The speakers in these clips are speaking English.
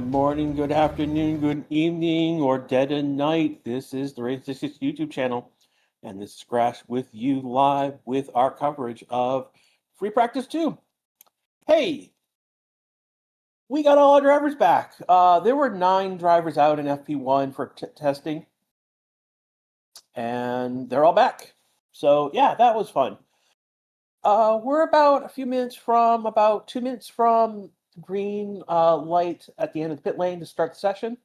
morning, good afternoon, good evening, or dead of night. This is the Race 66 YouTube channel, and this is Crash with you live with our coverage of Free Practice 2. Hey, we got all our drivers back. There were 9 drivers out in FP1 for testing, and they're all back. So, yeah, that was fun. We're about 2 minutes from green light at the end of the pit lane to start the session.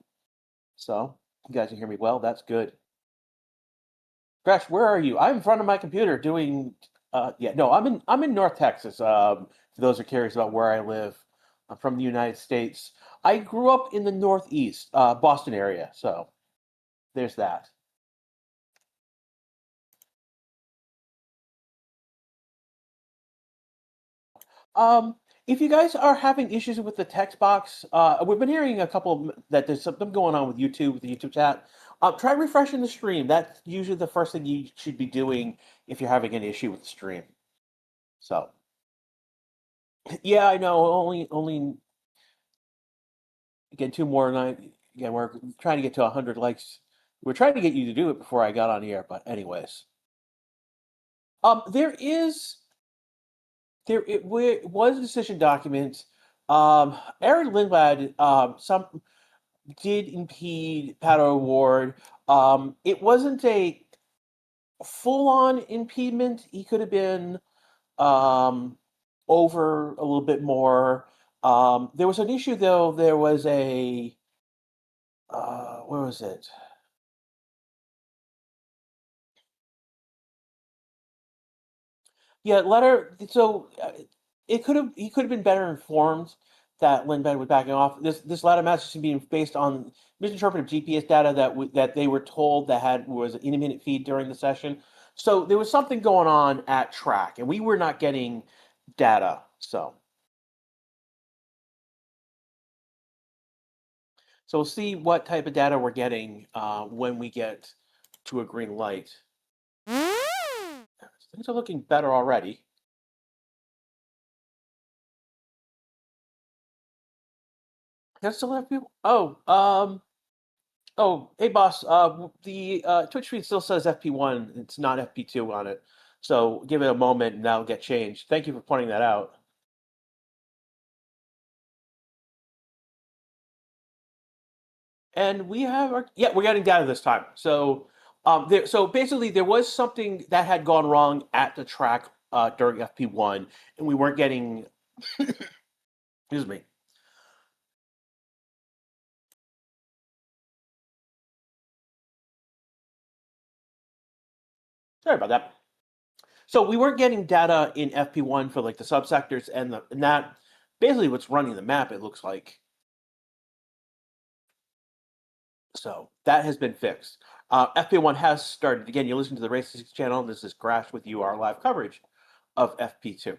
So, you guys can hear me well. That's good. Crash, where are you? I'm in front of my computer doing. I'm in North Texas. For those who are curious about where I live, I'm from the United States. I grew up in the Northeast, Boston area. So, there's that. Um, if you guys are having issues with the text box, we've been hearing that there's something going on with YouTube, with the YouTube chat. Try refreshing the stream. That's usually the first thing you should be doing if you're having an issue with the stream. So, yeah, I know. Only again 2 more, and again we're trying to get to 100 likes. We're trying to get you to do it before I got on the air, but anyways, there is was a decision document. Aaron Lindblad, some did impede Pato Award. It wasn't a full-on impediment. He could have been um, over a little bit more. There was an issue though. There was a where was it? Yeah, letter. So he could have been better informed that Lindblad was backing off. This ladder match is being based on misinterpreted GPS data that they were told was an intermittent feed during the session. So there was something going on at track, and we were not getting data. So we'll see what type of data we're getting when we get to a green light. Things are looking better already. Can I still have people? Hey boss. The Twitch feed still says FP1. It's not FP2 on it. So give it a moment and that'll get changed. Thank you for pointing that out. And we're getting data this time. So so basically there was something that had gone wrong at the track during FP1, and we weren't getting excuse me. Sorry about that. So we weren't getting data in FP1 for like the subsectors and that basically what's running the map, it looks like. So that has been fixed. FP1 has started. Again, you listen to the Race 6 channel. This is Crash with you, our live coverage of FP2.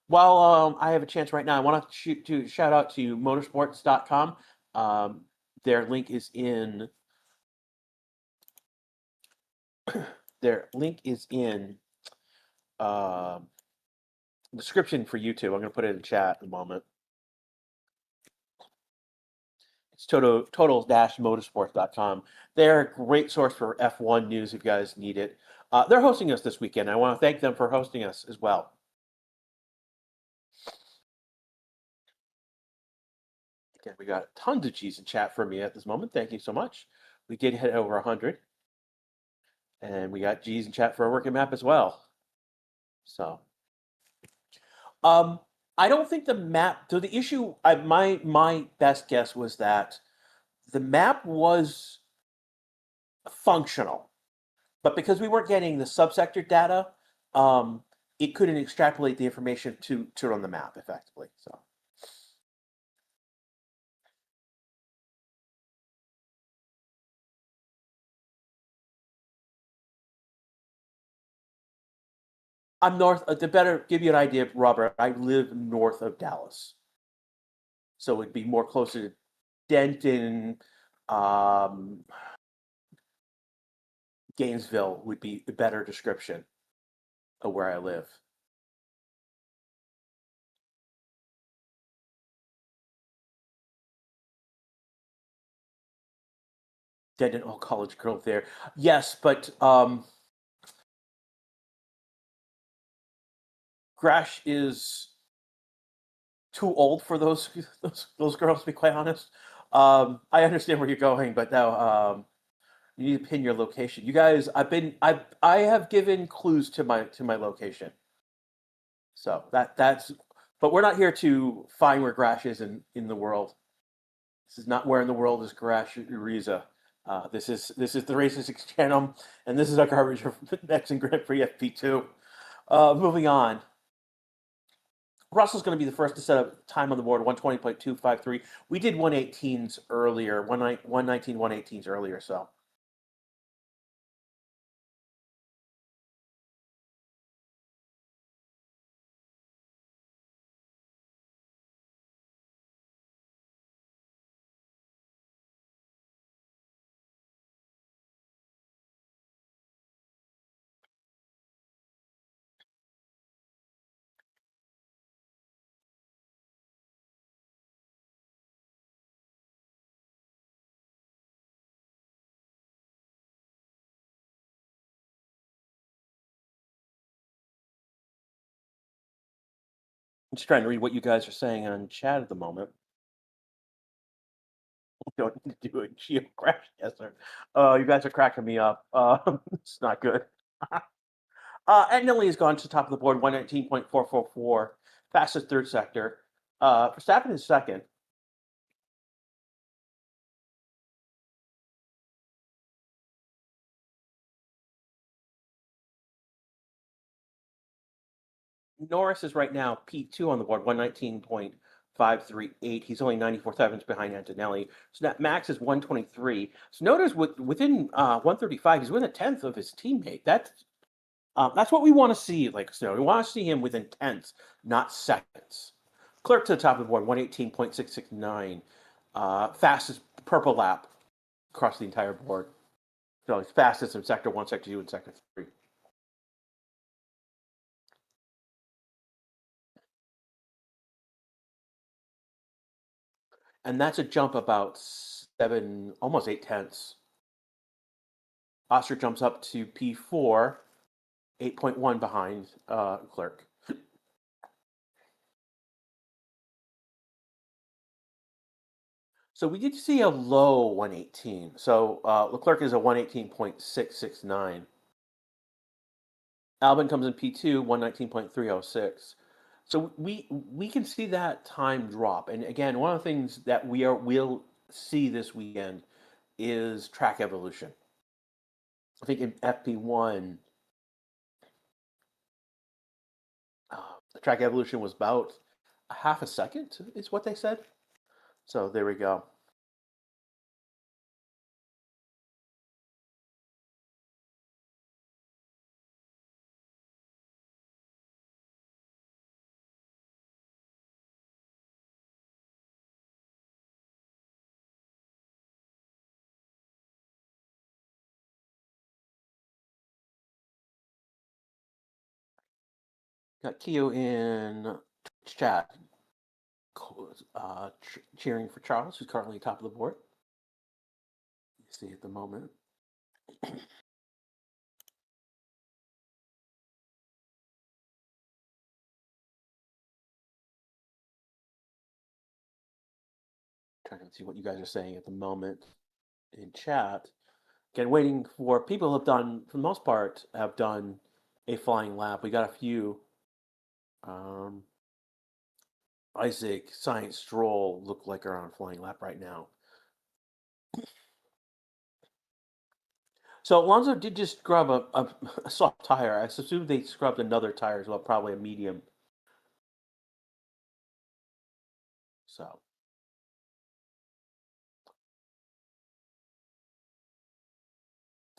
While I have a chance right now, I want to shout out to motorsports.com. Their link is in the description for YouTube. I'm going to put it in the chat in a moment. It's total-motorsports.com. They're a great source for F1 news if you guys need it. They're hosting us this weekend. I want to thank them for hosting us as well. Again, we got tons of G's in chat for me at this moment. Thank you so much. We did hit over 100. And we got G's in chat for a working map as well. So, I don't think the map. So the issue, my best guess was that the map was functional, but because we weren't getting the subsector data, it couldn't extrapolate the information to run the map effectively. So. I'm north. To better give you an idea, Robert, I live north of Dallas, so it'd be more closer to Denton, Gainesville would be a better description of where I live. Get an all college girl there. Yes, but Grash is too old for those girls, to be quite honest. I understand where you're going, but now you need to pin your location. You guys, I have given clues to my location, so that's. But we're not here to find where Grash is in the world. This is not where in the world is Grash Uriza. This is the Racing Six channel, and this is our coverage of Mexican Grand Prix FP2. Moving on. Russell's going to be the first to set up time on the board, 120.253. We did 118s earlier, 119, 118s earlier, so. I'm just trying to read what you guys are saying on chat at the moment. Don't need to do a geo crash, yes, sir. You guys are cracking me up. It's not good. And Nilly has gone to the top of the board, 119.444, fastest third sector. Verstappen is second. Norris is right now P2 on the board, 119.538. He's only 94 seconds behind Antonelli. So that Max is 123. So notice within 135, he's within a tenth of his teammate. That's what we want to see, like Snow. We want to see him within tenths, not seconds. Clerk to the top of the board, 118.669. Fastest purple lap across the entire board. So he's fastest in sector 1, sector 2, and sector 3. And that's a jump about 7, almost 8 tenths. Oster jumps up to P4, 8.1 behind Clerk. So we did see a low 118. So Leclerc is a 118.669. Albon comes in P2, 119.306. So we can see that time drop. And again, one of the things that we'll see this weekend is track evolution. I think in FP1, the track evolution was about a half a second, is what they said. So there we go. Got Keo in chat cheering for Charles, who's currently top of the board. You see at the moment. Trying to see what you guys are saying at the moment in chat. Again, waiting for people who have done, for the most part, have done a flying lap. We got a few. Isaac, Science, Stroll look like are on a flying lap right now. So Alonso did just scrub a soft tire. I assume they scrubbed another tire as well, probably a medium. So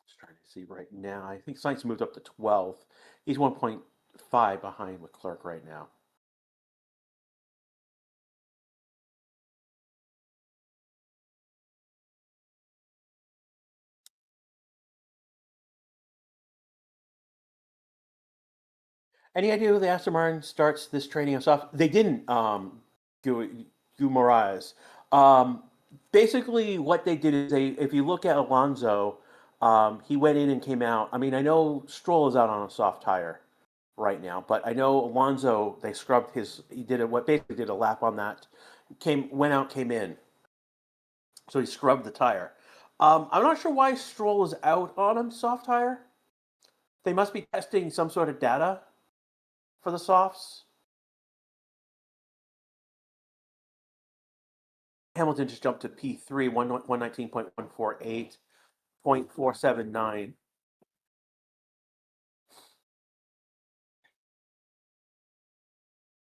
just trying to see right now. I think Sainz moved up to 12th. He's 1.5 behind Leclerc right now. Any idea who the Aston Martin starts this training us off? They didn't. Gu Moraes. Basically, what they did is if you look at Alonso, he went in and came out. I mean, I know Stroll is out on a soft tire right now, but I know Alonso, they scrubbed his, he did what basically did a lap on that, went out, came in. So he scrubbed the tire. I'm not sure why Stroll is out on a soft tire. They must be testing some sort of data for the softs. Hamilton just jumped to P3, 119.148.479.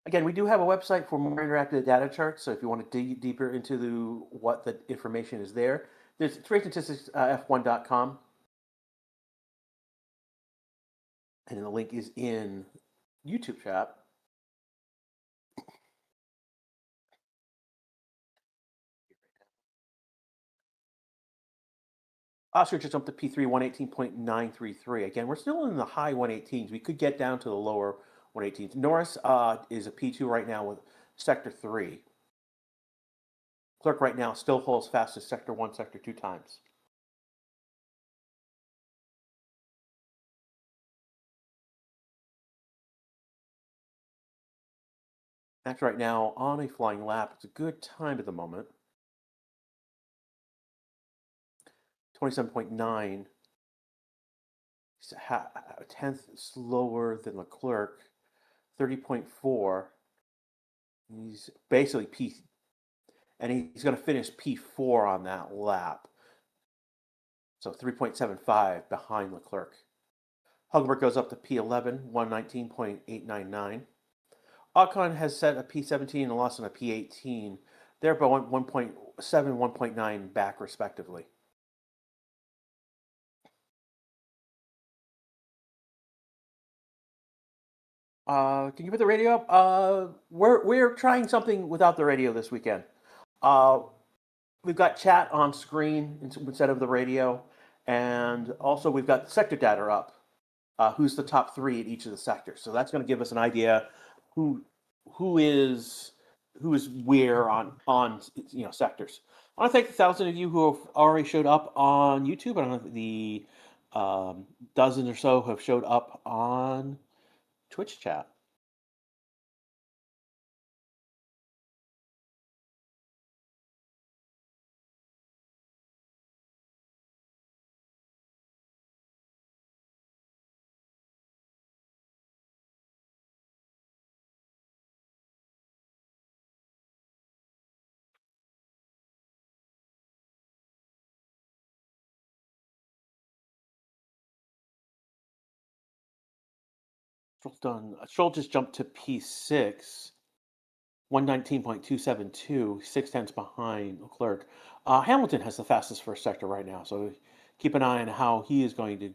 Again, we do have a website for more interactive data charts. So if you want to dig deeper into what the information is there, there's race statistics f1.com, and the link is in YouTube chat. Oscar just jumped to P3, 118.933. Again, we're still in the high 118s. We could get down to the lower 118s. Norris is a P2 right now with Sector 3. Clerk right now still holds fast as Sector 1, Sector 2 times. Max right now on a flying lap. It's a good time at the moment. 27.9. He's a tenth slower than Leclerc. 30.4. He's basically P, and he's going to finish P4 on that lap. So 3.75 behind Leclerc. Hulkenberg goes up to P11, 119.899. Ocon has set a P17 and lost on a P18. They're about 1.7, 1.9 back, respectively. Can you put the radio up? We're trying something without the radio this weekend. We've got chat on screen instead of the radio, and also we've got sector data up. Who's the top three at each of the sectors? So that's going to give us an idea who who is where on sectors. I want to thank the 1,000 of you who have already showed up on YouTube. I don't know if the dozen or so have showed up on Twitch chat. Stroll just jumped to P6, 119.272, 6 tenths behind Leclerc. Hamilton has the fastest first sector right now, so keep an eye on how he is going to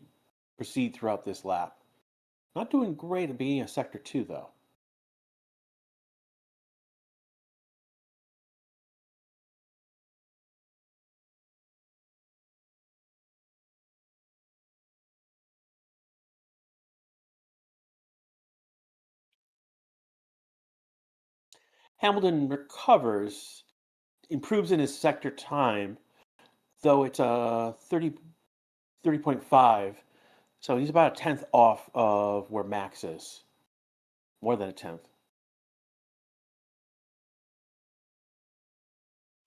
proceed throughout this lap. Not doing great at being a sector 2, though. Hamilton recovers, improves in his sector time, though it's a 30.5. So he's about a tenth off of where Max is. More than a tenth.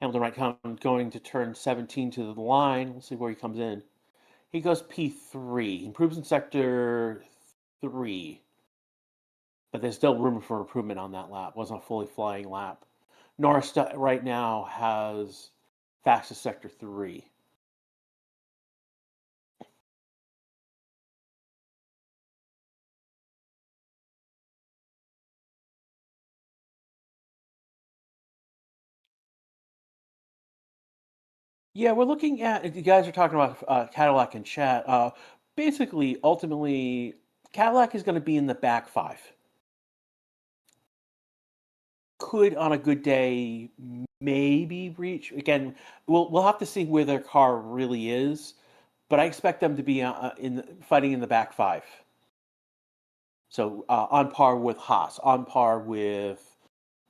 Hamilton right going to turn 17 to the line. We'll see where he comes in. He goes P3. He improves in sector 3. But there's still room for improvement on that lap. Wasn't a fully flying lap. Norris right now has fastest sector 3. Yeah, we're looking at, if you guys are talking about Cadillac and chat, basically, ultimately, Cadillac is going to be in the back 5. Could, on a good day, maybe reach, again, we'll have to see where their car really is, but I expect them to be fighting in the back 5. So on par with Haas, on par with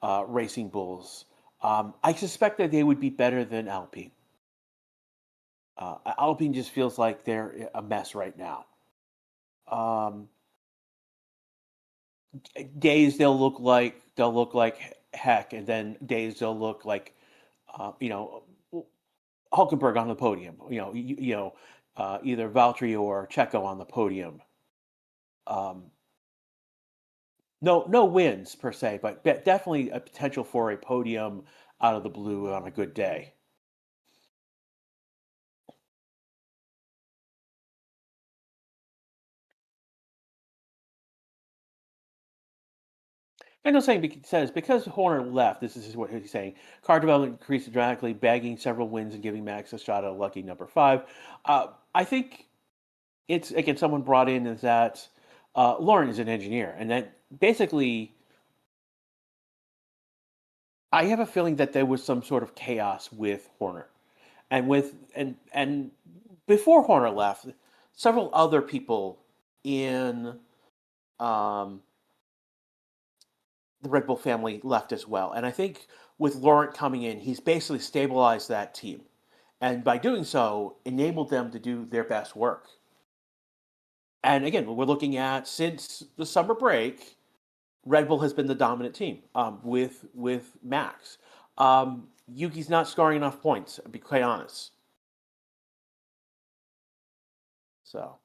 Racing Bulls, I suspect that they would be better than Alpine. Alpine just feels like they're a mess right now. Um, Days they'll look like heck, and then days they'll look like you know Hulkenberg on the podium. Either Valtteri or Checo on the podium. Um, no wins per se, but definitely a potential for a podium out of the blue on a good day. And I'm saying says because Horner left, this is what he's saying. Car development increased dramatically, bagging several wins and giving Max a shot at a lucky number five. I think it's again someone brought in is that Lauren is an engineer, and that basically I have a feeling that there was some sort of chaos with Horner, and before Horner left, several other people in um, the Red Bull family left as well. And I think with Laurent coming in, he's basically stabilized that team. And by doing so, enabled them to do their best work. And again, we're looking at since the summer break, Red Bull has been the dominant team with Max. Yuki's not scoring enough points, to be quite honest. So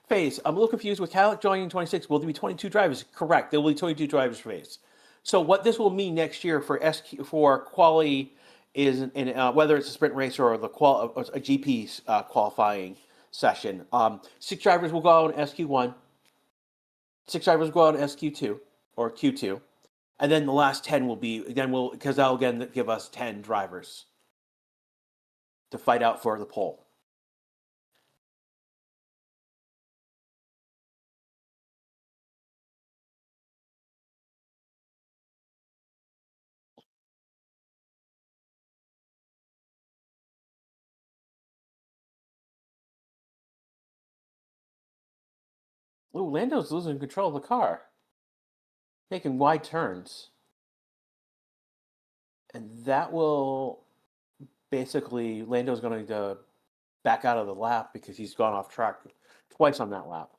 Phase, I'm a little confused with Cadillac joining 26. Will there be 22 drivers? Correct. There will be 22 drivers for Phase. So what this will mean next year for SQ for quali is whether it's a sprint race or a GP qualifying session. Six drivers will go out in SQ1. Six drivers will go out in SQ2 or Q2, and then the last 10 will be because that'll again give us 10 drivers to fight out for the pole. Ooh, Lando's losing control of the car, making wide turns. And that will basically Lando's going to back out of the lap because he's gone off track twice on that lap.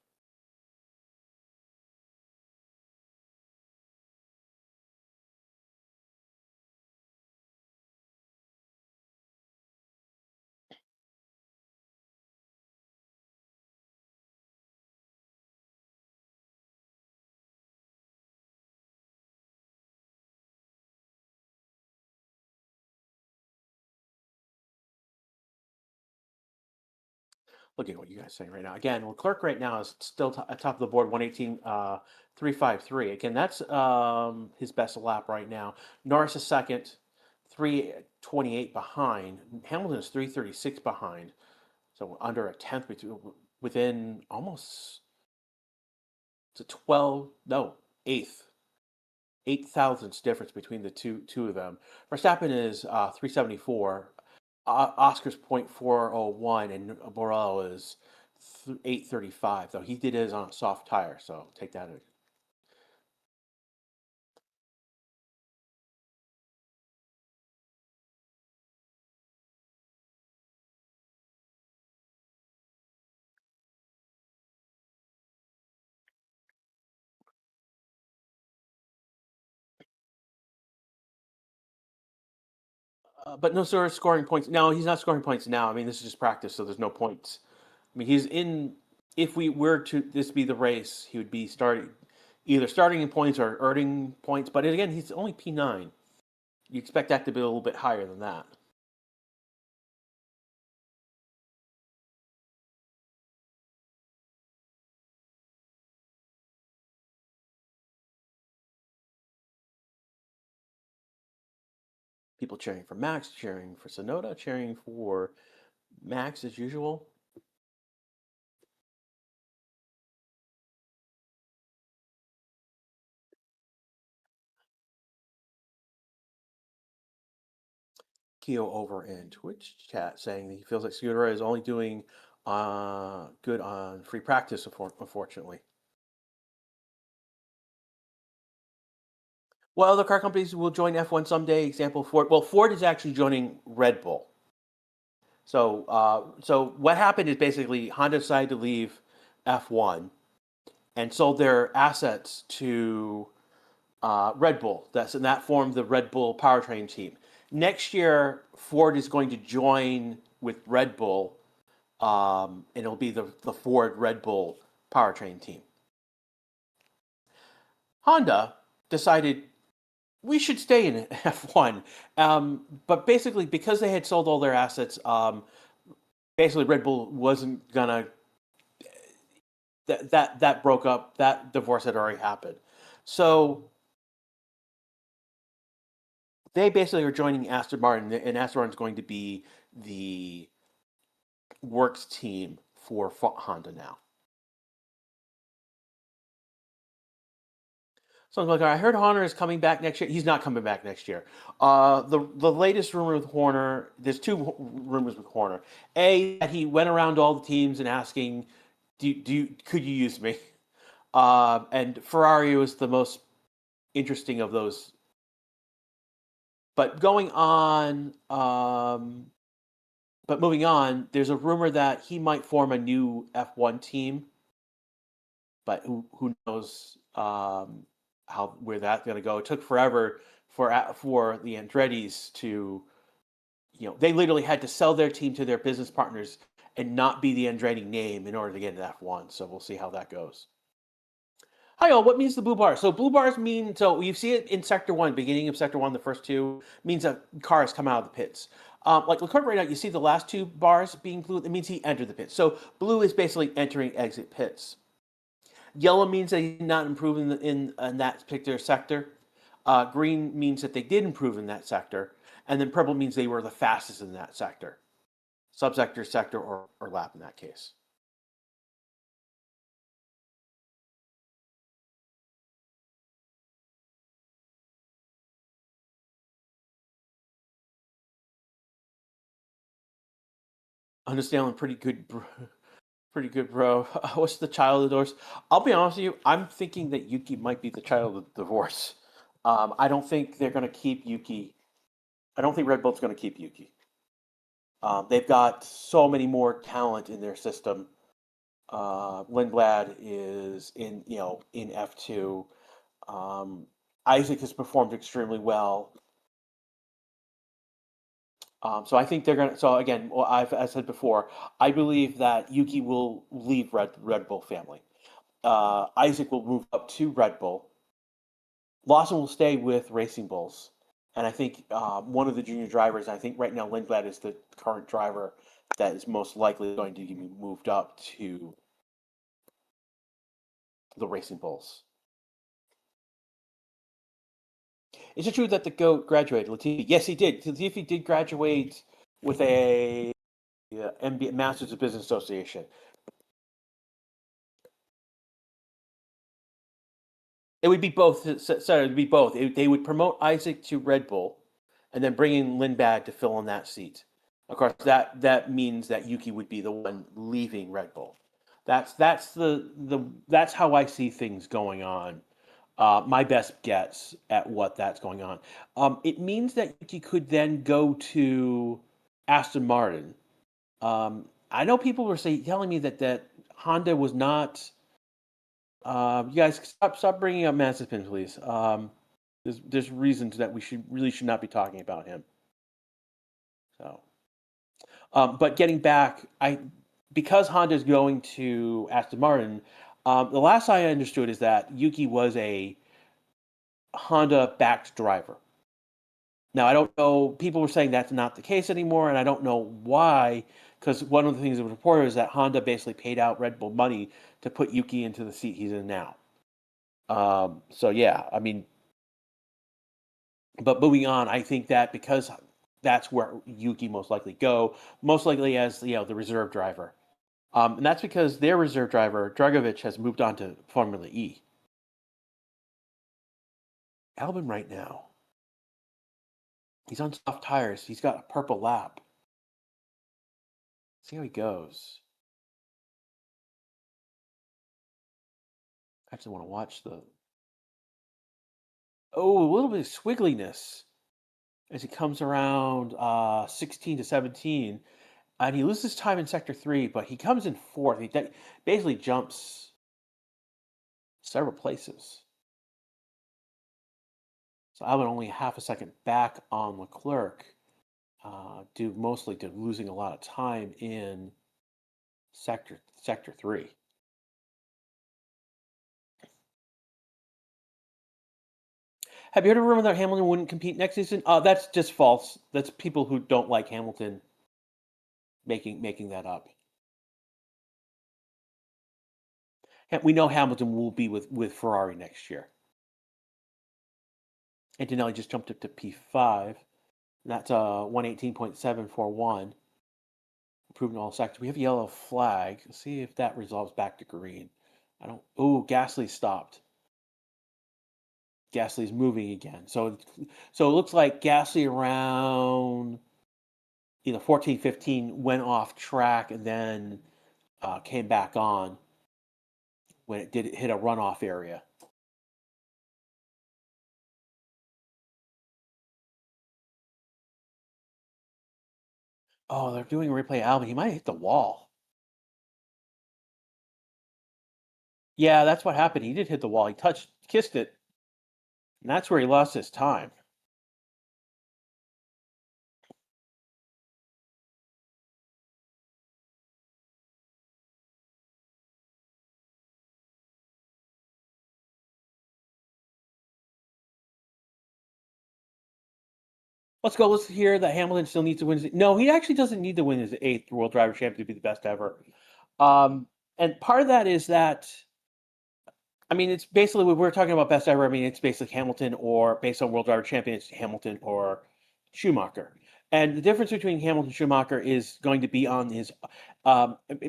Looking at what you guys are saying right now. Again, Leclerc right now is still at top of the board, 118, 353. Again, that's his best lap right now. Norris is second, 328 behind. Hamilton is 336 behind. So under a tenth within almost to 12, no, eighth. 8 thousandths difference between the two of them. Verstappen is 374. Oscar's 0.401 and Borello is 835. Though he did his on a soft tire, so take that. But no sort of scoring points. No, he's not scoring points now. I mean, this is just practice, so there's no points. I mean, he's in. If we were to this be the race, he would be starting in points or earning points. But again, he's only P9. You expect that to be a little bit higher than that. People cheering for Max, cheering for Sonoda, cheering for Max as usual. Keo over in Twitch chat saying that he feels like Scooter is only doing good on free practice, unfortunately. Well, other car companies will join F1 someday. Example, Ford. Well, Ford is actually joining Red Bull. So what happened is basically Honda decided to leave F1 and sold their assets to Red Bull. That formed the Red Bull powertrain team. Next year, Ford is going to join with Red Bull, and it'll be the Ford Red Bull powertrain team. Honda decided we should stay in F1, but basically because they had sold all their assets, basically Red Bull wasn't gonna that broke up. That divorce had already happened, so they basically are joining Aston Martin, and Aston Martin's going to be the works team for Honda now. So I'm like, I heard Horner is coming back next year. He's not coming back next year. The latest rumor with Horner, there's two rumors with Horner. A, that he went around all the teams and asking, could you use me? And Ferrari was the most interesting of those. But going on, but moving on, there's a rumor that he might form a new F1 team, but who knows how where that's going to go? It took forever for the Andretti's to, they literally had to sell their team to their business partners and not be the Andretti name in order to get into F1. So we'll see how that goes. Hi all, what means the blue bar? So blue bars mean, so you see it in Sector 1, beginning of Sector 1, the first two, means that cars come out of the pits. Like Leclerc right now, you see the last two bars being blue, it means he entered the pits. So blue is basically entering exit pits. Yellow means they did not improve in that particular sector. Green means that they did improve in that sector. And then purple means they were the fastest in that sector. Subsector, sector, or lap in that case. Understanding pretty good, bro. What's the child of the divorce? I'll be honest with you. I'm thinking that Yuki might be the child of the divorce. I don't think they're going to keep Yuki. I don't think Red Bull's going to keep Yuki. They've got so many more talent in their system. Lindblad is in F2. Isaac has performed extremely well. So I think they're gonna. So again, well, I said before, I believe that Yuki will leave Red Bull family. Isaac will move up to Red Bull. Lawson will stay with Racing Bulls, and I think one of the junior drivers. I think right now Lindblad is the current driver that is most likely going to be moved up to the Racing Bulls. Is it true that the GOAT graduated, Latifi? Yes, he did. Latifi did graduate with a MBA, Masters of Business Association. It would be both. Sorry, it would be both. They would promote Isaac to Red Bull, and then bring in Lindblad to fill in that seat. Of course, that means that Yuki would be the one leaving Red Bull. That's how I see things going on. My best guess at what that's going on. It means that Yuki could then go to Aston Martin. I know people were telling me that Honda was not. You guys stop bringing up Mazepin, please. There's reasons that we should not be talking about him. So, but getting back, because Honda is going to Aston Martin. The last I understood is that Yuki was a Honda-backed driver. Now, I don't know, people were saying that's not the case anymore, and I don't know why, because one of the things that was reported is that Honda basically paid out Red Bull money to put Yuki into the seat he's in now. So yeah, I mean, but moving on, I think that because that's where Yuki most likely go, most likely as the reserve driver. And that's because their reserve driver, Dragovic, has moved on to Formula E. Albon right now, he's on soft tires. He's got a purple lap. See how he goes. I actually want to watch the. Oh, a little bit of squiggliness as he comes around 16 to 17, and he loses time in sector 3, but he comes in fourth. Basically jumps several places. So I would only half a second back on Leclerc, due mostly to losing a lot of time in sector 3. Have you heard of a rumor that Hamilton wouldn't compete next season? That's just false. That's people who don't like Hamilton making that up. We know Hamilton will be with Ferrari next year. Antonelli just jumped up to P5. That's 118.741. Improved in all sectors. We have a yellow flag. Let's see if that resolves back to green. I don't. Oh, Gasly stopped. Gasly's moving again. So it looks like Gasly around 14, 15 went off track and then came back on when it did hit a runoff area. Oh, they're doing a replay album. He might have hit the wall. Yeah, that's what happened. He did hit the wall. He kissed it, and that's where he lost his time. Let's go. Let's hear that Hamilton still needs to win. No, he actually doesn't need to win his 8th World Driver Championship to be the best ever. And part of that is that, I mean, it's basically when we're talking about best ever. I mean, it's basically Hamilton, or based on World Driver Champion, it's Hamilton or Schumacher. And the difference between Hamilton and Schumacher is going to be on his.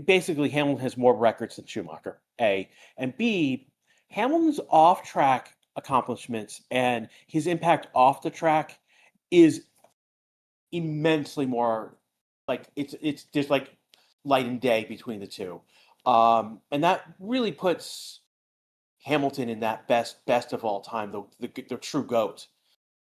Basically, Hamilton has more records than Schumacher. A and B. Hamilton's off-track accomplishments and his impact off the track is immensely more, like it's just like light and day between the two, and that really puts Hamilton in that best of all time, the true goat.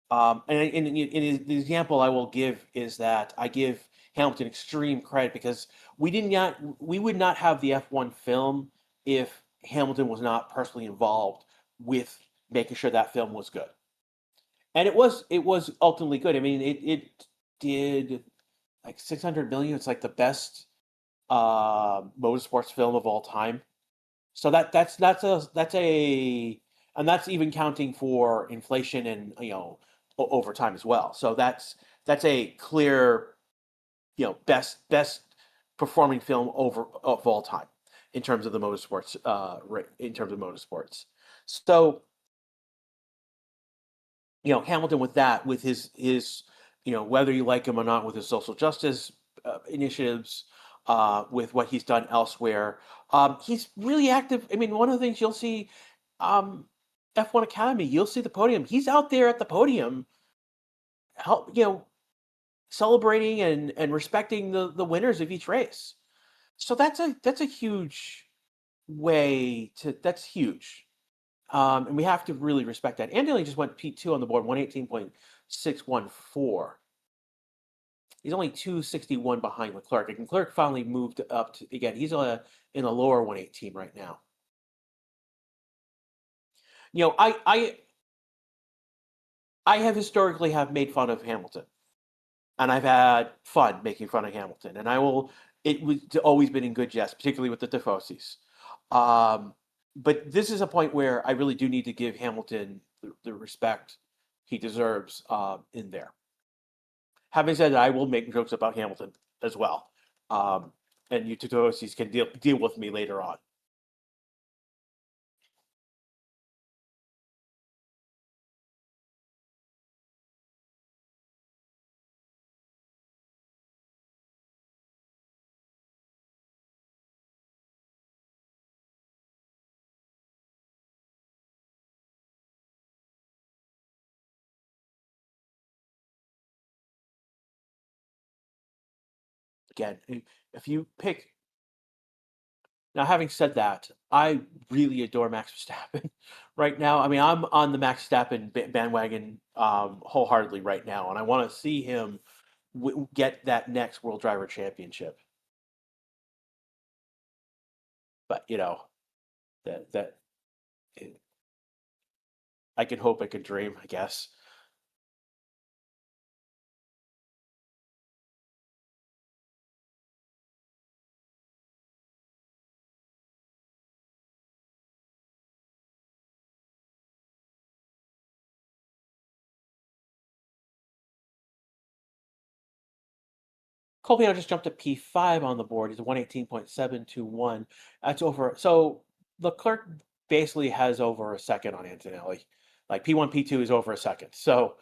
And the example I will give is that I give Hamilton extreme credit because we would not have the F1 film if Hamilton was not personally involved with making sure that film was good. And it was ultimately good. I mean, it did like 600 million. It's like the best motorsports film of all time. So and that's even counting for inflation and over time as well. So that's a clear best performing film of all time in terms of the motorsports, in terms of motorsports. So Hamilton with his whether you like him or not, with his social justice initiatives, with what he's done elsewhere, he's really active. I mean, one of the things you'll see, um, F1 Academy, you'll see the podium. He's out there at the podium, help celebrating and respecting the winners of each race. So that's a huge that's huge. And we have to really respect that. Andy just went P2 on the board, 118.614. He's only 261 behind Leclerc. And Leclerc finally moved up to, again, he's in a lower 118 right now. I have historically have made fun of Hamilton, and I've had fun making fun of Hamilton, and it was always been in good jest, particularly with the Tifosis. But this is a point where I really do need to give Hamilton the respect he deserves, in there. Having said that, I will make jokes about Hamilton as well, and you Tifosis can deal with me later on. Again, if you pick Now, having said that, I really adore Max Verstappen right now. I mean, I'm on the Max Verstappen bandwagon wholeheartedly right now, and I want to see him get that next World Driver Championship. But that I can hope, I can dream, I guess. Colby just jumped to P5 on the board. He's 118.721. That's over. So Leclerc basically has over a second on Antonelli. Like P1, P2 is over a second. So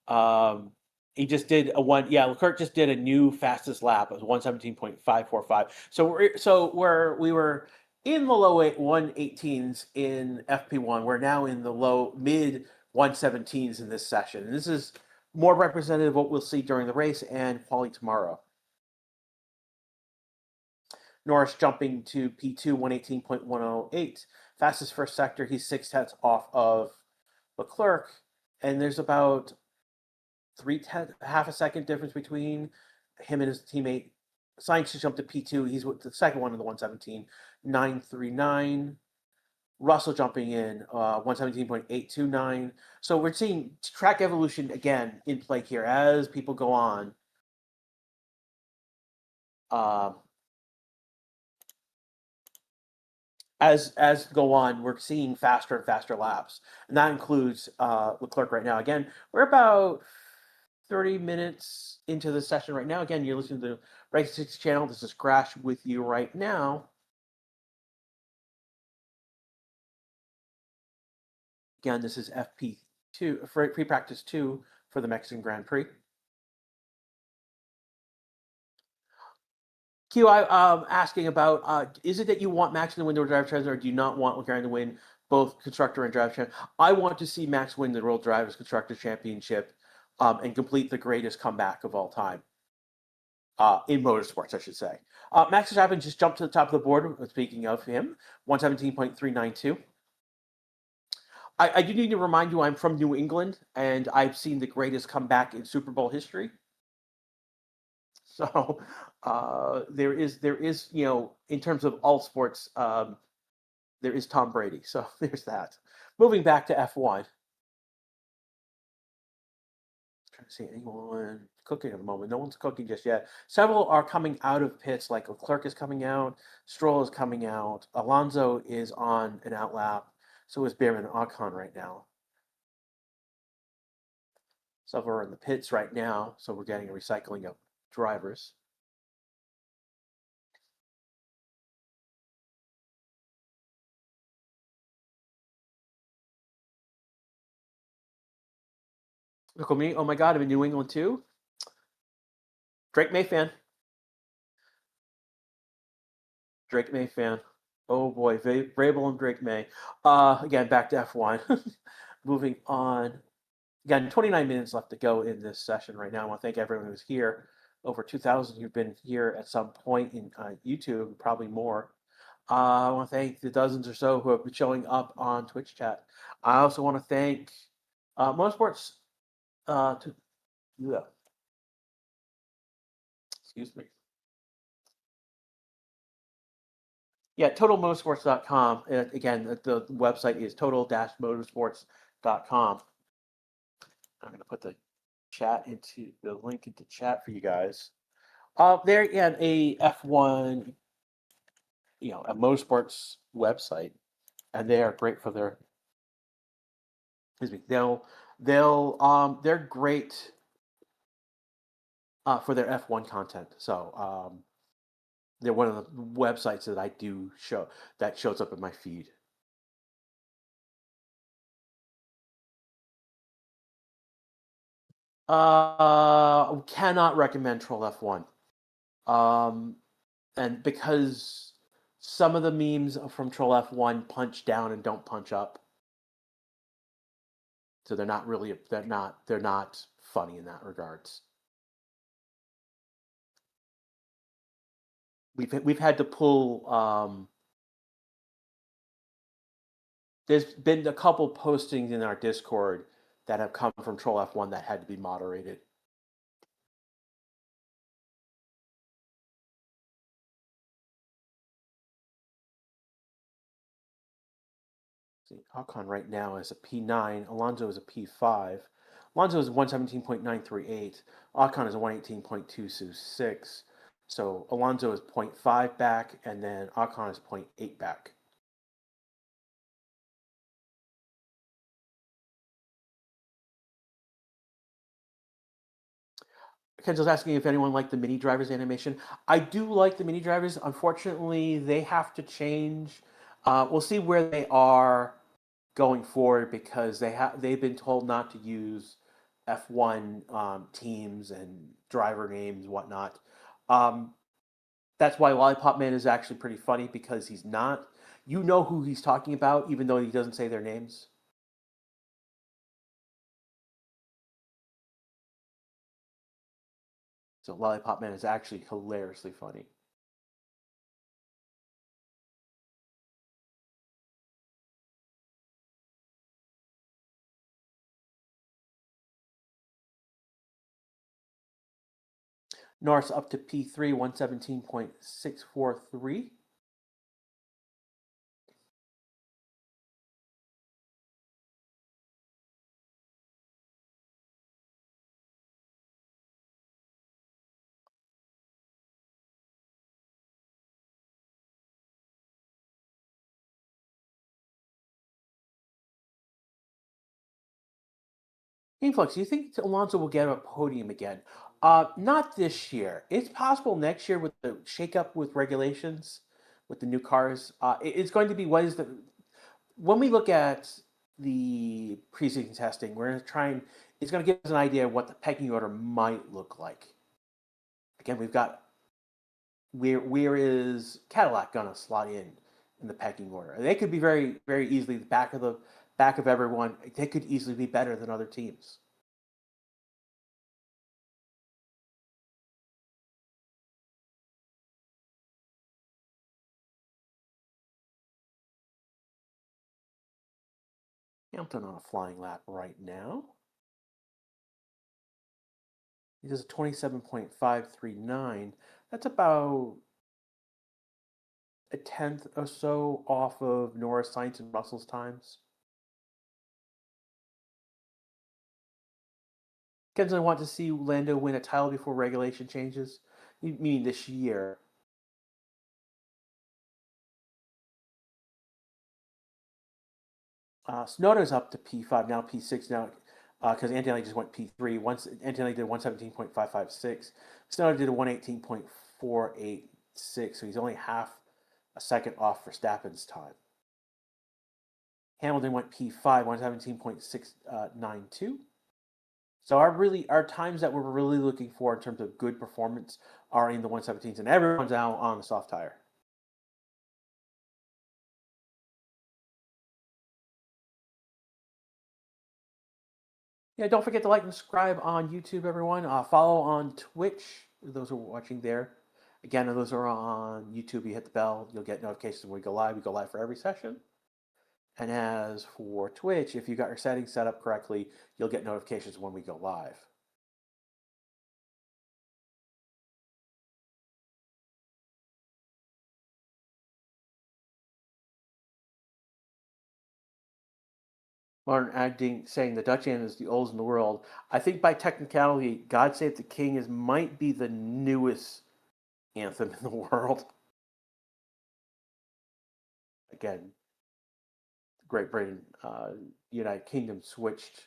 um, he just did a one. Yeah, Leclerc just did a new fastest lap. It was 117.545. We were in the low 118s in FP1. We're now in the low mid 117s in this session. And this is more representative of what we'll see during the race and quali tomorrow. Norris jumping to P2, 118.108. Fastest first sector, he's 6 tenths off of Leclerc. And there's about half a second difference between him and his teammate. Sainz jumped to P2. He's the second one in the 117, 939. Russell jumping in 117.829. So we're seeing track evolution again in play here as people go on. As go on, we're seeing faster and faster laps, and that includes Leclerc right now. Again, we're about 30 minutes into the session right now. Again, you're listening to the Race 6 channel. This is Crash with you right now. Again, this is FP2, free practice 2 for the Mexican Grand Prix. Q, I'm asking about, is it that you want Max to win the Driver Championship, or do you not want McLaren to win both Constructor and Driver Championship? I want to see Max win the World Drivers Constructor Championship and complete the greatest comeback of all time. In motorsports, I should say. Max Verstappen just jumped to the top of the board, speaking of him, 117.392. I do need to remind you I'm from New England, and I've seen the greatest comeback in Super Bowl history. So there is, in terms of all sports, there is Tom Brady. So there's that. Moving back to F1. Trying to see anyone cooking at the moment. No one's cooking just yet. Several are coming out of pits, like Leclerc is coming out, Stroll is coming out, Alonso is on an out lap, so is Behrman and Ocon right now. Several are in the pits right now, so we're getting a recycling of drivers. Look at me. Oh my God, I'm in New England too. Drake May fan. Drake May fan. Oh boy, Vrabel and Drake May. Again, back to F1. Moving on. Again, 29 minutes left to go in this session right now. I want to thank everyone who's here. Over 2,000 who've been here at some point in YouTube, probably more. I want to thank the dozens or so who have been showing up on Twitch chat. I also want to thank Motorsports. Yeah. Excuse me. Yeah, totalmotorsports.com. Again, the website is total-motorsports.com. I'm going to put the link into chat for you guys. There again, a F1, a motorsports website, and they are great for their. Excuse me. They're great for their F1 content. So they're one of the websites that I do show that shows up in my feed. Cannot recommend Troll F1. And because some of the memes from Troll F1 punch down and don't punch up. So they're not funny in that regards. We've had to pull there's been a couple postings in our Discord that have come from Troll F1 that had to be moderated. See, Ocon right now is a P9. Alonso is a P5. Alonso is 117.938. Ocon is a 118.226. So Alonso is 0.5 back, and then Ocon is 0.8 back. Kenzo's asking if anyone liked the mini drivers animation. I do like the mini drivers. Unfortunately, they have to change. We'll see where they are going forward because they've been told not to use F1 teams and driver names, whatnot. That's why Lollipop Man is actually pretty funny because he's not. You know who he's talking about, even though he doesn't say their names. So Lollipop Man is actually hilariously funny. Norris up to P3, 117.643. Influx, do you think Alonso will get a podium again? Not this year. It's possible next year with the shakeup with regulations, with the new cars. It's going to be what is the when we look at the preseason testing, we're going to try and it's going to give us an idea of what the pecking order might look like. Again, we've got where is Cadillac going to slot in the pecking order? They could be very easily the back of everyone. They could easily be better than other teams. Hamilton on a flying lap right now. He does a 27.539. That's about a tenth or so off of Norris, Sainz, and Russell's times. Ken's I want to see Lando win a title before regulation changes. Meaning this year. Snowden's up to P5 now, P6 now, because Antonelli just went P3. Once Antonelli did 117.556, Snowden did a 118.486, so he's only half a second off Verstappen's time. Hamilton went P5, 117.692. So our times that we're really looking for in terms of good performance are in the 117s, and everyone's out on the soft tire. Yeah, don't forget to like and subscribe on YouTube, everyone. Follow on Twitch, those who are watching there. Again, those are on YouTube. You hit the bell, you'll get notifications when we go live. We go live for every session. And as for Twitch, if you got your settings set up correctly, you'll get notifications when we go live. Martin Agding saying the Dutch anthem is the oldest in the world. I think by technicality, God Save the King might be the newest anthem in the world. Again, Great Britain, United Kingdom switched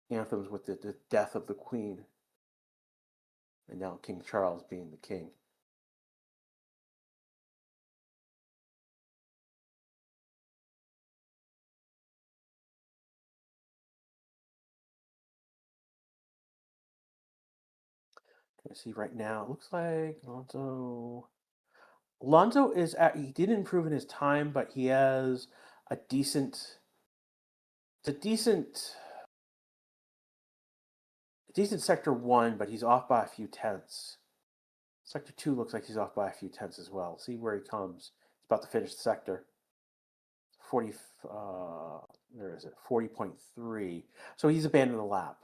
anthems with the death of the Queen, and now King Charles being the king. Can I see right now? It looks like Alonso is he didn't improve in his time, but he has a decent. It's a decent sector 1, but he's off by a few tenths. Sector 2 looks like he's off by a few tenths as well. See where he comes. He's about to finish the sector. 40. Where is it? 40.3. So he's abandoned the lap.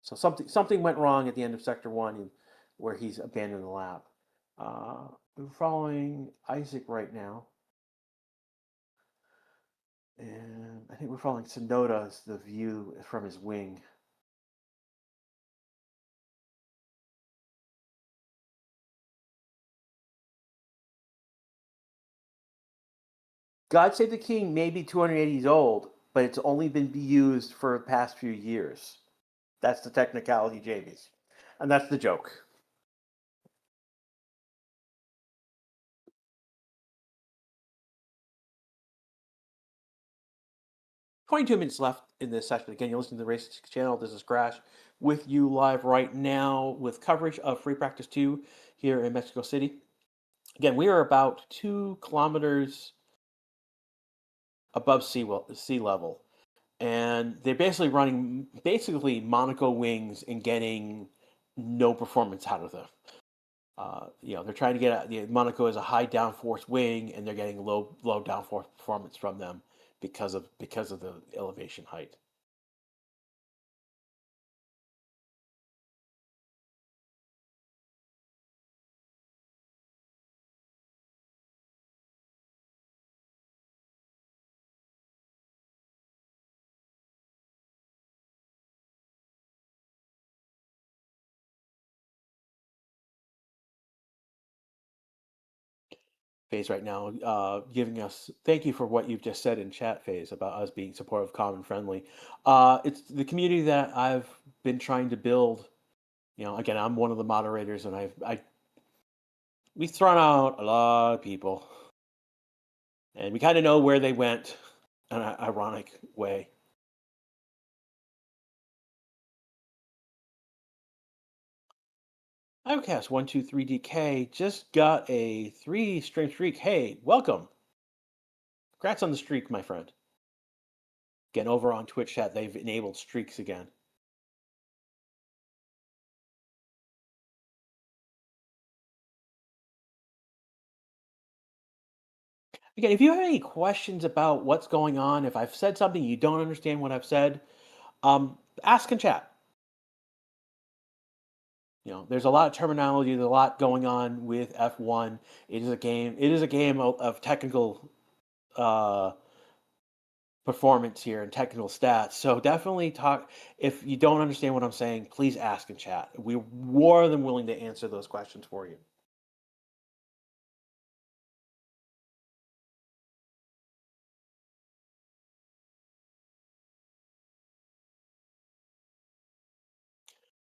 So something went wrong at the end of sector one, where he's abandoned the lap. We're following Isaac right now, and I think we're following Sonoda's the view from his wing. God Save the King may be 280 years old, but it's only been used for the past few years. That's the technicality, Jamies. And that's the joke. $22 left in this session. Again, you're listening to the Race Channel. This is Crash with you live right now with coverage of Free Practice 2 here in Mexico City. Again, we are about 2 kilometers above sea level. And they're basically running Monaco wings and getting no performance out of them. They're trying to get Monaco is a high downforce wing, and they're getting low downforce performance from them because of the elevation height. Phase right now, giving us thank you for what you've just said in chat, Phase, about us being supportive, calm, and friendly. It's the community that I've been trying to build. Again, I'm one of the moderators, and we've thrown out a lot of people, and we kind of know where they went in an ironic way. Outcast 123DK just got a 3-stream streak. Hey, welcome. Congrats on the streak, my friend. Again, over on Twitch chat, they've enabled streaks again. Again, if you have any questions about what's going on, if I've said something you don't understand what I've said, ask in chat. There's a lot of terminology. There's a lot going on with F1. It is a game. It is a game of technical performance here and technical stats. So definitely talk. If you don't understand what I'm saying, please ask in chat. We're more than willing to answer those questions for you.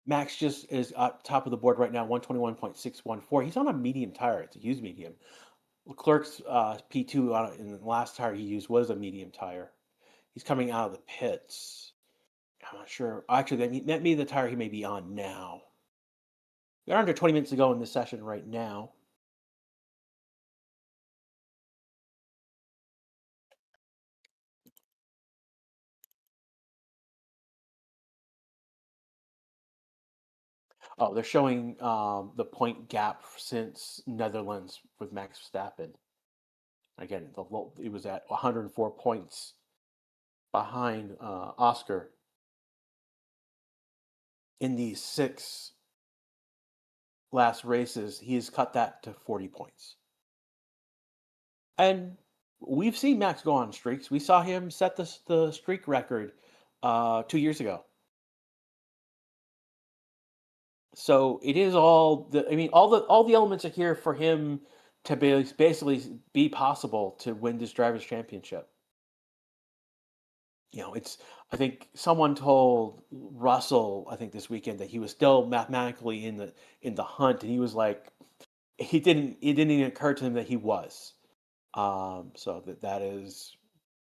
Max just is at top of the board right now, 121.614. He's on a medium tire. It's a used medium. Leclerc's P2 in the last tire he used was a medium tire. He's coming out of the pits. I'm not sure. Actually, that may be the tire he may be on now. We're under 20 minutes to go in this session right now. Oh, they're showing the point gap since Netherlands with Max Verstappen. Again, it was at 104 points behind Oscar in these 6 last races. He's cut that to 40 points. And we've seen Max go on streaks. We saw him set the streak record 2 years ago. So it is all the elements are here for him to basically be possible to win this drivers' championship. I think someone told Russell, I think this weekend, that he was still mathematically in the hunt, and he was like, it didn't even occur to him that he was. So that is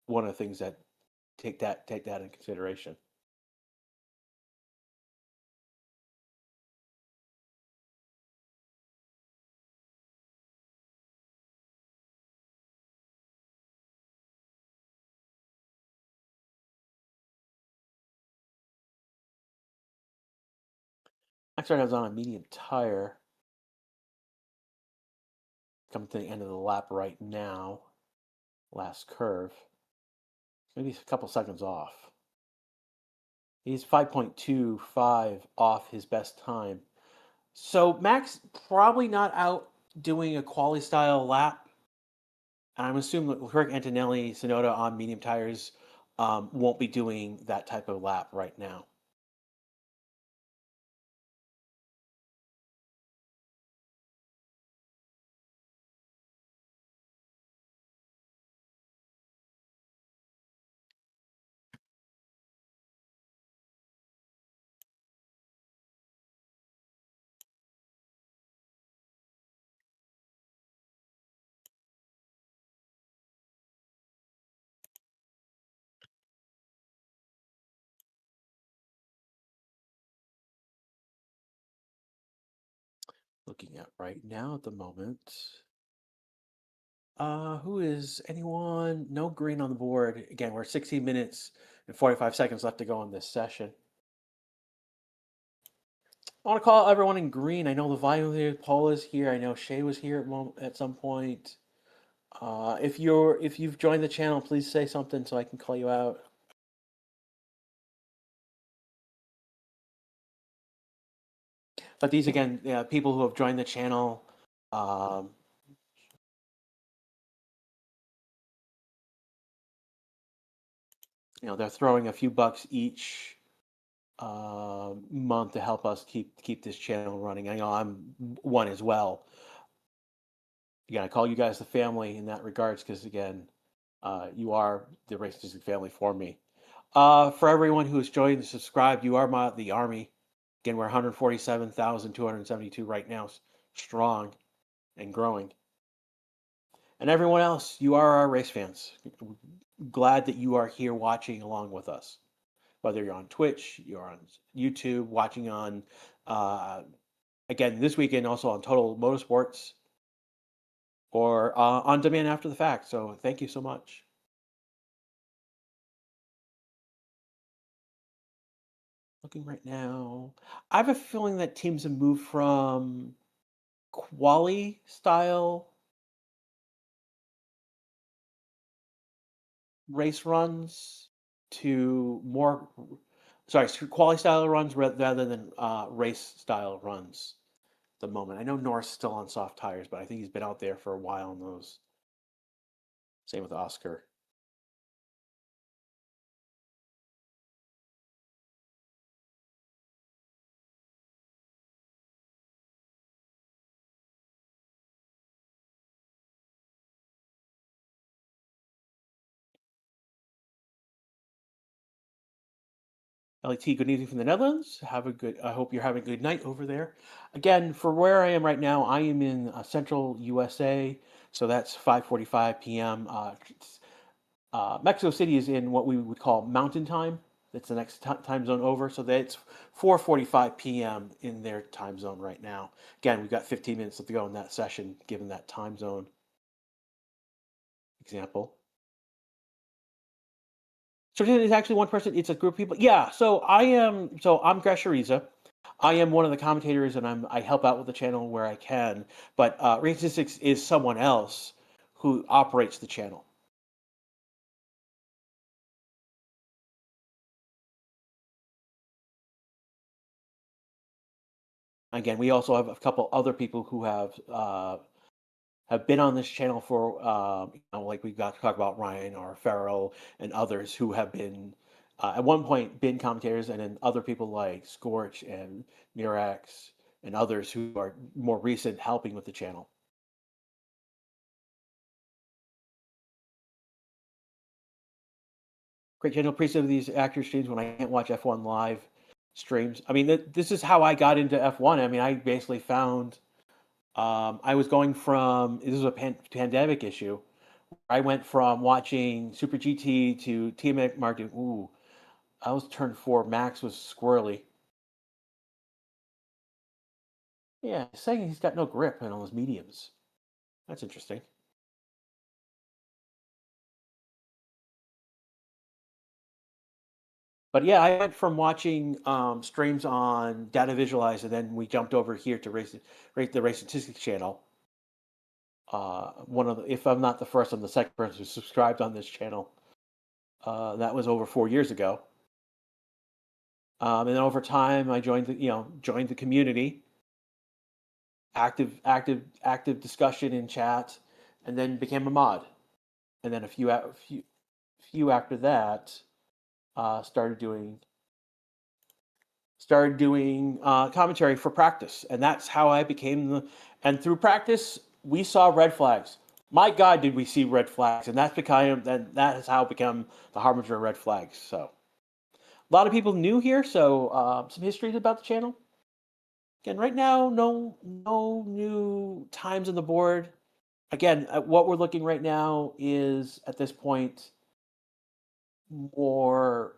one of the things that take that in consideration. Actually, I was on a medium tire. Coming to the end of the lap right now. Last curve. Maybe a couple seconds off. He's 5.25 off his best time. So Max probably not out doing a quali style lap. And I'm assuming that Leclerc, Antonelli, Sonoda on medium tires won't be doing that type of lap right now. Looking at right now at the moment. Who is anyone? No green on the board. Again, we're 16 minutes and 45 seconds left to go in this session. I want to call everyone in green. I know the Violet Paul is here. I know Shay was here at some point. If you've joined the channel, please say something so I can call you out. But these again, people who have joined the channel. They're throwing a few bucks each month to help us keep this channel running. I know I'm one as well. Again, I call you guys the family in that regards because again, you are the Race Statistic family for me. For everyone who has joined and subscribed, you are the army. Again, we're 147,272 right now, strong and growing. And everyone else, you are our race fans. Glad that you are here watching along with us. Whether you're on Twitch, you're on YouTube, watching on, again, this weekend also on Total Motorsports, or on demand after the fact. So thank you so much. Looking right now, I have a feeling that teams have moved from quali style race runs to more, sorry, quali style runs rather than race style runs at the moment. I know Norris is still on soft tires, but I think he's been out there for a while on those. Same with Oscar. LT, good evening from the Netherlands. I hope you're having a good night over there. Again, for where I am right now, I am in central USA, so that's 5:45 p.m. Mexico City is in what we would call Mountain Time. That's the next time zone over, so that's 4:45 p.m. in their time zone right now. Again, we've got 15 minutes to go in that session, given that time zone example. So it's actually one person. It's a group of people. Yeah. So I'm Greshariza. I am one of the commentators, and I help out with the channel where I can. But Race Statistics is someone else who operates the channel. Again, we also have a couple other people who have been on this channel for like we got to talk about Ryan or Farrell and others who have been at one point been commentators, and then other people like Scorch and Mirax and others who are more recent helping with the channel. Great channel. Appreciate these actor streams when I can't watch F1 live streams. I mean, this is how I got into F1. I mean, I basically found I was going from this was a pandemic issue. I went from watching Super GT to TMX Martin. Ooh, I was turn 4. Max was squirrely. Yeah, he's saying he's got no grip on all his mediums. That's interesting. But yeah, I went from watching streams on Data Visualize, and then we jumped over here to the Race Statistics channel. One of the, if I'm not the first, I'm the second person who subscribed on this channel. That was over 4 years ago. And then over time, I joined joined the community, active discussion in chat, and then became a mod. And then a few after that, started doing commentary for practice, and that's how I became the. And through practice, we saw red flags. My God, did we see red flags? And that is how it become the harbinger of red flags. So a lot of people new here, so some history about the channel. Again, right now, no new times on the board. Again, what we're looking right now is at this point more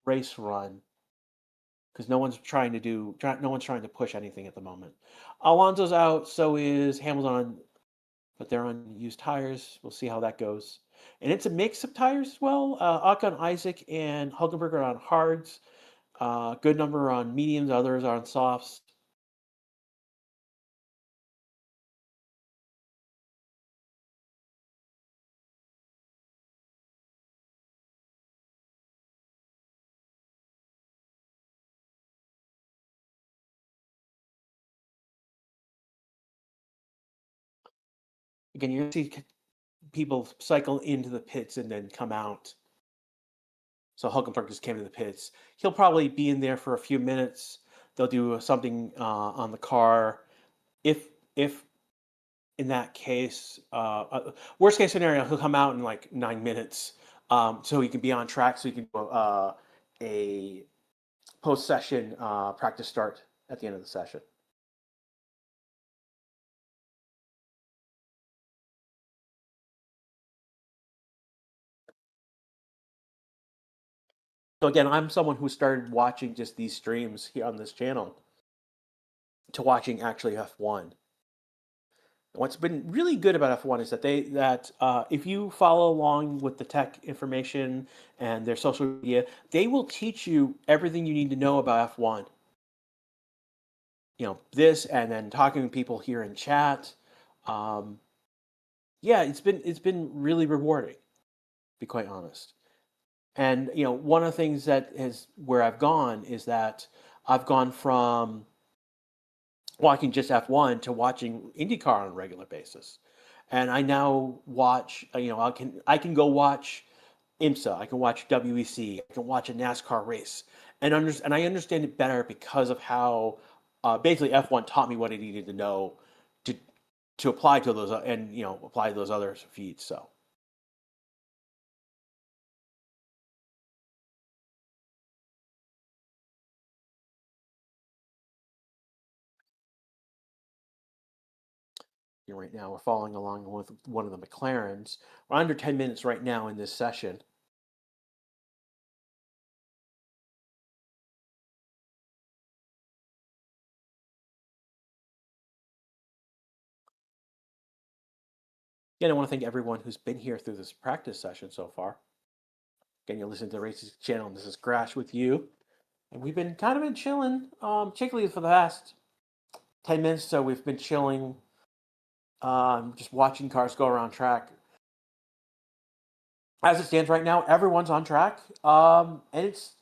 race run because no one's trying to push anything at the moment. Alonso's out, so is Hamilton, but they're on used tires. We'll see how that goes. And it's a mix of tires as well. Ocon, Isaac, and Hulkenberg are on hards. Good number on mediums, others are on softs. Again, you're going to see people cycle into the pits and then come out. So Hulkenberg just came to the pits. He'll probably be in there for a few minutes. They'll do something on the car. If in that case, worst case scenario, he'll come out in like 9 minutes, so he can be on track. So he can do a post session practice start at the end of the session. So again, I'm someone who started watching just these streams here on this channel to watching actually F1. What's been really good about F1 is that if you follow along with the tech information and their social media, they will teach you everything you need to know about F1. This, and then talking to people here in chat. Yeah, it's been really rewarding, to be quite honest. And one of the things that is where I've gone is that I've gone from watching just F1 to watching IndyCar on a regular basis. And I now watch, I can go watch IMSA, I can watch WEC, I can watch a NASCAR race, and I understand it better because of how basically F1 taught me what I needed to know to apply to those and apply to those other feeds. So right now we're following along with one of the McLarens. We're under 10 minutes right now in this session. Again, I want to thank everyone who's been here through this practice session so far. Again, you're listening to the Races channel, and this is Grash with you. And we've been chilling, particularly for the last 10 minutes. So we've been chilling, just watching cars go around track. As it stands right now, everyone's on track, and it's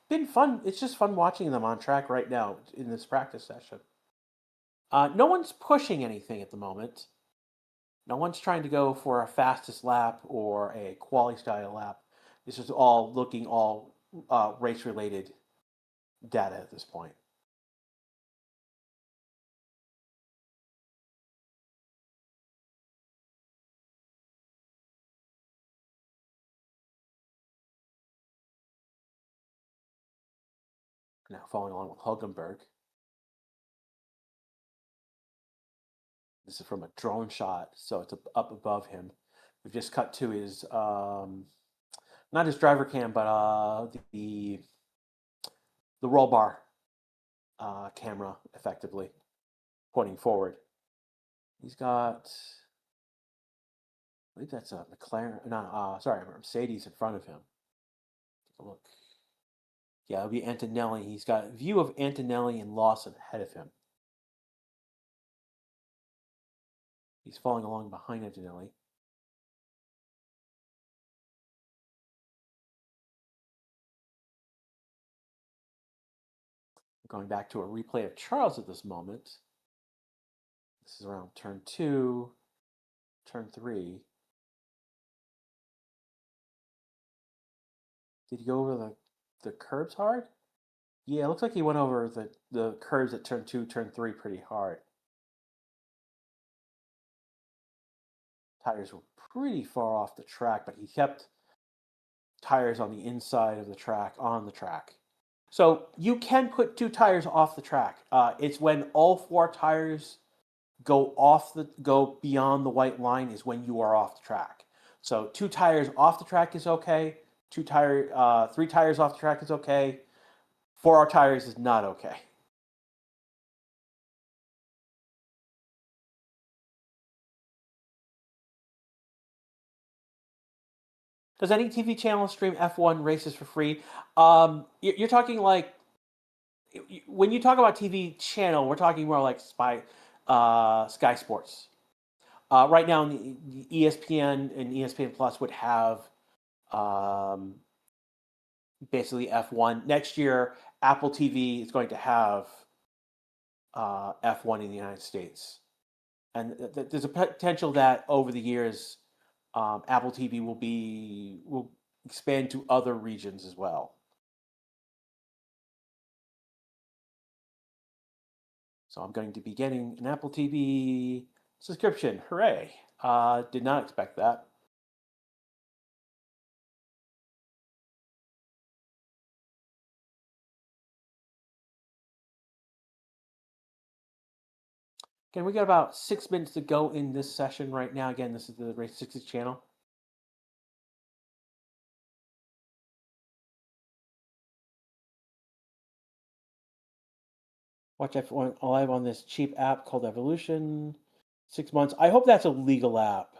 been fun. It's just fun watching them on track right now in this practice session. No one's pushing anything at the moment. No one's trying to go for a fastest lap or a quali style lap. This is all looking all race related data at this point. Now following along with Hulkenberg. This is from a drone shot, so it's up above him. We've just cut to his not his driver cam, but the roll bar camera, effectively pointing forward. He's got, I believe that's a McLaren. No, sorry, Mercedes in front of him. Take a look. Yeah, it'll be Antonelli. He's got a view of Antonelli and Lawson ahead of him. He's following along behind Antonelli. Going back to a replay of Charles at this moment. This is around turn 2, turn 3. Did he go over the curbs hard? Yeah, it looks like he went over the curbs at turn 2, turn 3 pretty hard. Tires were pretty far off the track, but he kept tires on the inside of the track on the track. So you can put 2 tires off the track. It's when all 4 tires go beyond the white line is when you are off the track. So 2 tires off the track is okay. 3 tires off the track is okay. 4 tires is not okay. Does any TV channel stream F1 races for free? You're talking like when you talk about TV channel, we're talking more like Sky Sports. Right now, the ESPN and ESPN Plus would have basically F1. Next year, Apple TV is going to have F1 in the United States, and there's a potential that over the years, Apple TV will expand to other regions as well. So I'm going to be getting an Apple TV subscription. Hooray! Did not expect that. Again, we got about 6 minutes to go in this session right now. Again, this is the Race 60 channel. Watch F1 live on this cheap app called Evolution. 6 months. I hope that's a legal app.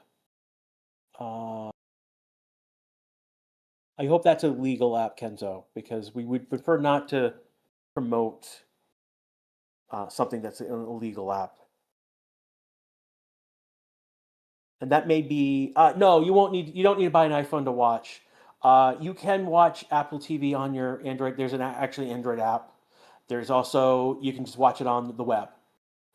I hope that's a legal app, Kenzo, because we would prefer not to promote something that's an illegal app. And that may be no. You won't need. You don't need to buy an iPhone to watch. You can watch Apple TV on your Android. There's an actually Android app. There's also you can just watch it on the web.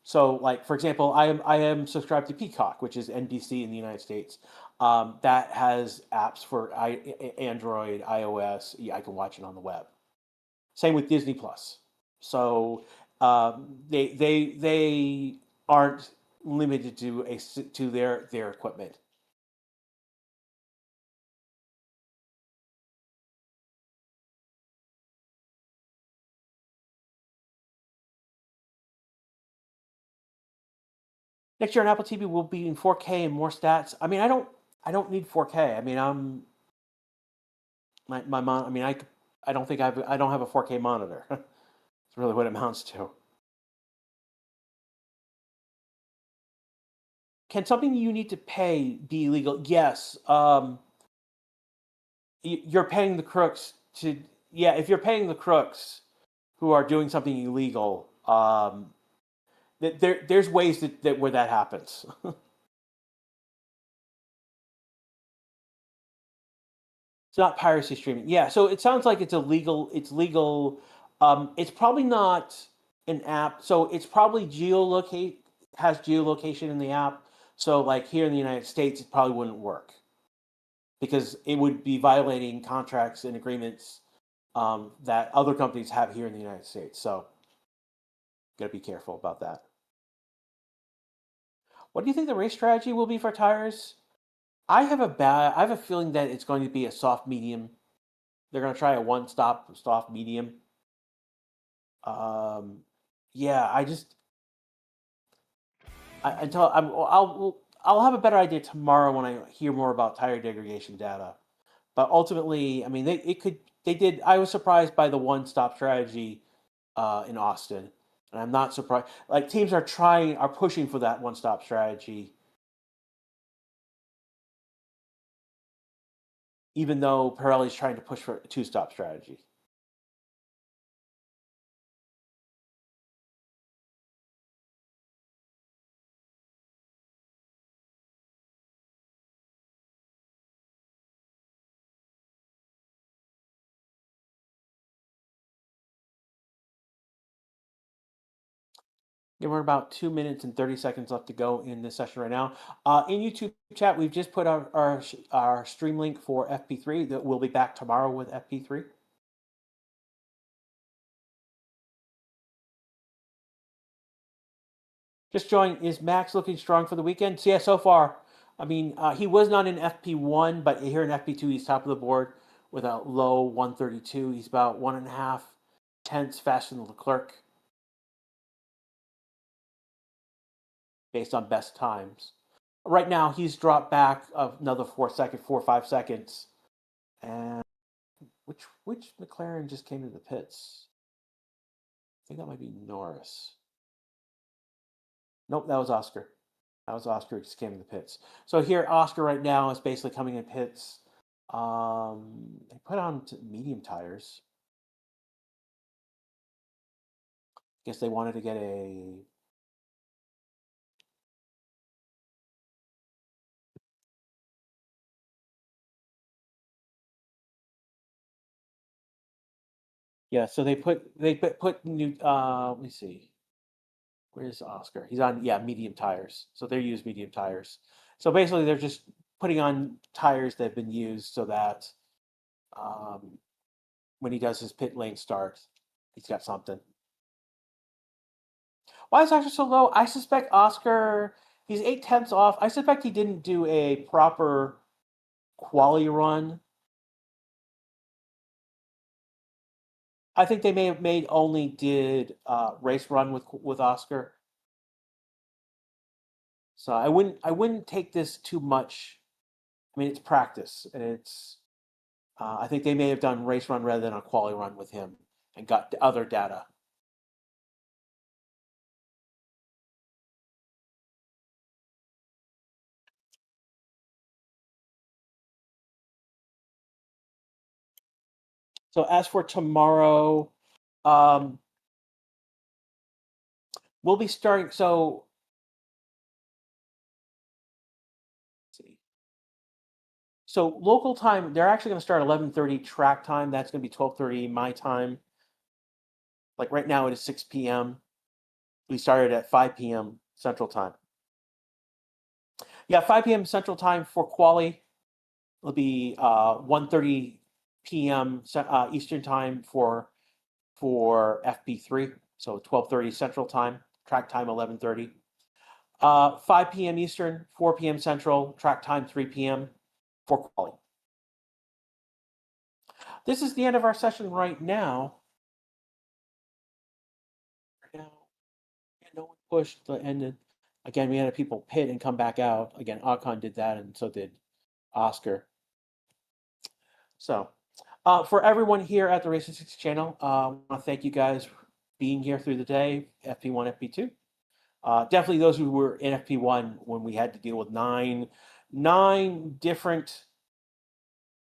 So, like for example, I am subscribed to Peacock, which is NBC in the United States. That has apps for Android, iOS. Yeah, I can watch it on the web. Same with Disney Plus. So they aren't limited to their equipment. Next year on Apple TV will be in 4K and more stats. I mean, I don't need 4K. I mean, my mom. I mean, I don't think I don't have a 4K monitor. It's really what it amounts to. Can something you need to pay be illegal? Yes. You're paying the crooks to. Yeah, if you're paying the crooks who are doing something illegal, there's ways that where that happens. It's not piracy streaming. Yeah, so it sounds like it's illegal. It's legal. It's probably not an app. So it's probably has geolocation in the app. So like here in the United States, it probably wouldn't work because it would be violating contracts and agreements that other companies have here in the United States. So got to be careful about that. What do you think the race strategy will be for tires? I have a feeling that it's going to be a soft medium. They're going to try a one-stop soft medium. Yeah, I'll have a better idea tomorrow when I hear more about tire degradation data. But ultimately, I mean, they did. I was surprised by the one-stop strategy in Austin, and I'm not surprised. Like teams are pushing for that one-stop strategy, even though Pirelli's trying to push for a two-stop strategy. Yeah, we're about 2 minutes and 30 seconds left to go in this session right now. In YouTube chat, we've just put our stream link for FP3 that we'll be back tomorrow with FP3. Just join. Is Max looking strong for the weekend? So yeah, so far. I mean, he was not in FP1, but here in FP2, he's top of the board with a low 132. He's about 1.5 tenths faster than Leclerc based on best times. Right now, he's dropped back another 4 or 5 seconds. And which McLaren just came to the pits? I think that might be Norris. Nope, that was Oscar. That was Oscar who just came to the pits. So here, Oscar right now is basically coming in pits. They put on medium tires. Guess they wanted to get a. Yeah, so they put new. Let me see. Where's Oscar? He's on medium tires. So they use medium tires. So basically, they're just putting on tires that have been used so that um, when he does his pit lane start, he's got something. Why is Oscar so low? I suspect Oscar, he's 8 tenths off. I suspect he didn't do a proper quali run. I think they may have made only did race run with Oscar. So I wouldn't take this too much. I mean, it's practice, and it's. I think they may have done race run rather than a quali run with him and got other data. So as for tomorrow, um, we'll be starting. So let's see. So local time, they're actually going to start 11:30 track time. That's going to be 12:30 my time. Like right now, it is 6 p.m. We started at 5 p.m. Central Time. Yeah, 5 p.m. Central Time for quali. It'll be 1:30 p.m. Eastern Time for FP3. So 12:30 Central Time. Track time 11:30. 5 p.m. Eastern, 4 p.m. Central. Track time 3 p.m. for quali. This is the end of our session right now. No one pushed the ended. Again, we had people pit and come back out. Again, Ocon did that, and so did Oscar. So, for everyone here at the Racing 6 channel, I want to thank you guys for being here through the day, FP1, FP2. Definitely those who were in FP1 when we had to deal with nine different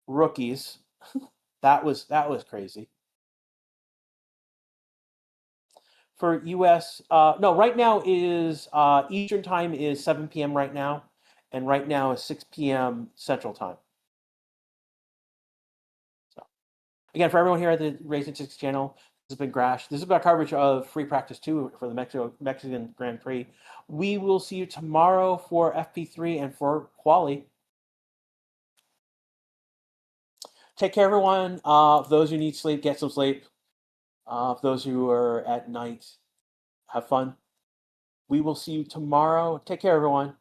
rookies. that was crazy. For US, no, right now is Eastern time is 7 p.m. right now, and right now is 6 p.m. Central time. So, again, for everyone here at the Racing 6 channel, this has been Grash. This is about coverage of Free Practice 2 for the Mexican Grand Prix. We will see you tomorrow for FP3 and for Quali. Take care, everyone. For those who need sleep, get some sleep. For those who are at night, have fun. We will see you tomorrow. Take care, everyone.